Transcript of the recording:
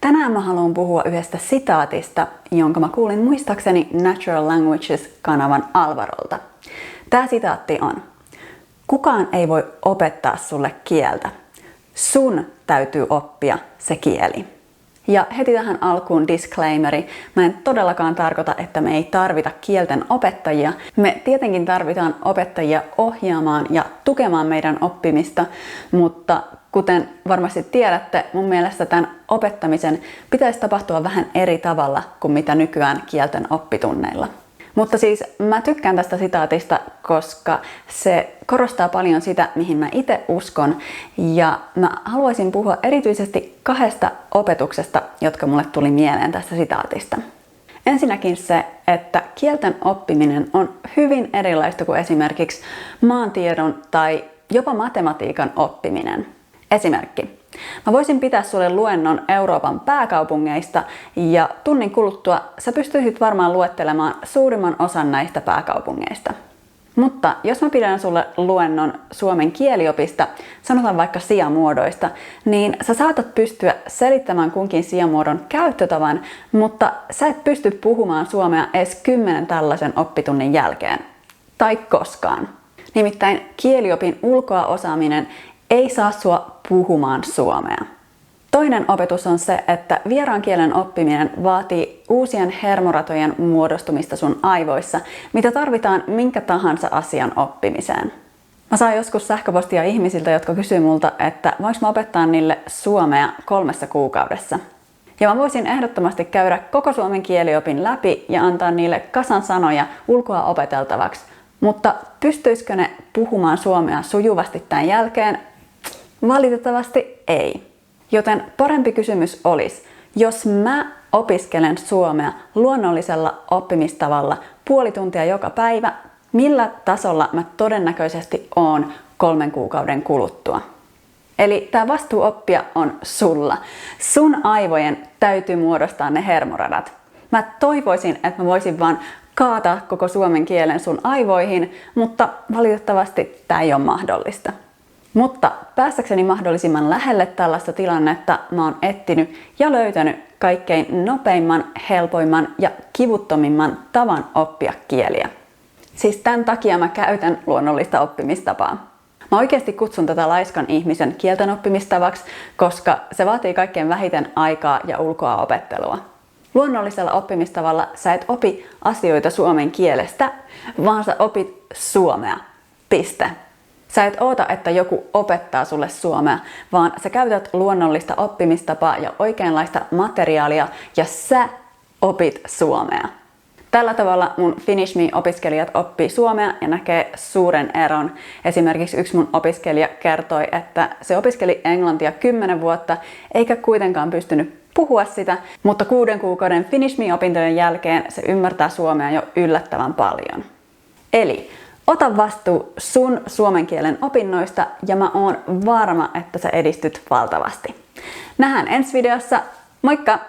Tänään mä haluan puhua yhdestä sitaatista, jonka mä kuulin muistaakseni Natural Languages-kanavan Alvarolta. Tää sitaatti on: kukaan ei voi opettaa sulle kieltä. Sun täytyy oppia se kieli. Ja heti tähän alkuun disclaimeri. Mä en todellakaan tarkoita, että me ei tarvita kielten opettajia. Me tietenkin tarvitaan opettajia ohjaamaan ja tukemaan meidän oppimista, mutta kuten varmasti tiedätte, mun mielestä tämän opettamisen pitäisi tapahtua vähän eri tavalla kuin mitä nykyään kielten oppitunneilla. Mutta siis mä tykkään tästä sitaatista, koska se korostaa paljon sitä, mihin mä itse uskon. Ja mä haluaisin puhua erityisesti kahdesta opetuksesta, jotka mulle tuli mieleen tästä sitaatista. Ensinnäkin se, että kielten oppiminen on hyvin erilaista kuin esimerkiksi maantiedon tai jopa matematiikan oppiminen. Esimerkki. Mä voisin pitää sulle luennon Euroopan pääkaupungeista ja tunnin kuluttua sä pystyisit varmaan luettelemaan suurimman osan näistä pääkaupungeista. Mutta jos mä pidän sulle luennon suomen kieliopista, sanotaan vaikka sijamuodoista, niin sä saatat pystyä selittämään kunkin sijamuodon käyttötavan, mutta sä et pysty puhumaan suomea edes 10 tällaisen oppitunnin jälkeen. Tai koskaan. Nimittäin kieliopin ulkoa osaaminen ei saa sua puhumaan suomea. Toinen opetus on se, että vieraan kielen oppiminen vaatii uusien hermoratojen muodostumista sun aivoissa, mitä tarvitaan minkä tahansa asian oppimiseen. Mä saan joskus sähköpostia ihmisiltä, jotka kysyy multa, että voinko mä opettaa niille suomea 3 kuukaudessa. Ja mä voisin ehdottomasti käydä koko suomen kieliopin läpi ja antaa niille kasan sanoja ulkoa opeteltavaksi. Mutta pystyisikö ne puhumaan suomea sujuvasti tämän jälkeen? Valitettavasti ei. Joten parempi kysymys olisi, jos mä opiskelen suomea luonnollisella oppimistavalla puoli tuntia joka päivä, millä tasolla mä todennäköisesti oon 3 kuukauden kuluttua? Eli tämä vastuu oppia on sulla. Sun aivojen täytyy muodostaa ne hermoradat. Mä toivoisin, että mä voisin vaan kaataa koko suomen kielen sun aivoihin, mutta valitettavasti tämä ei ole mahdollista. Mutta päästäkseni mahdollisimman lähelle tällaista tilannetta mä oon etsinyt ja löytänyt kaikkein nopeimman, helpoimman ja kivuttomimman tavan oppia kieliä. Siis tämän takia mä käytän luonnollista oppimistapaa. Mä oikeasti kutsun tätä laiskan ihmisen kielten oppimistavaksi, koska se vaatii kaikkein vähiten aikaa ja ulkoa opettelua. Luonnollisella oppimistavalla sä et opi asioita suomen kielestä, vaan sä opit suomea. Piste. Sä et oota, että joku opettaa sulle suomea, vaan sä käytät luonnollista oppimistapaa ja oikeanlaista materiaalia ja sä opit suomea. Tällä tavalla mun Finish Me-opiskelijat oppii suomea ja näkee suuren eron. Esimerkiksi yksi mun opiskelija kertoi, että se opiskeli englantia 10 vuotta eikä kuitenkaan pystynyt puhua sitä, mutta 6 kuukauden Finish Me-opintojen jälkeen se ymmärtää suomea jo yllättävän paljon. Eli ota vastuu sun suomen kielen opinnoista ja mä oon varma, että sä edistyt valtavasti. Nähdään ensi videossa. Moikka!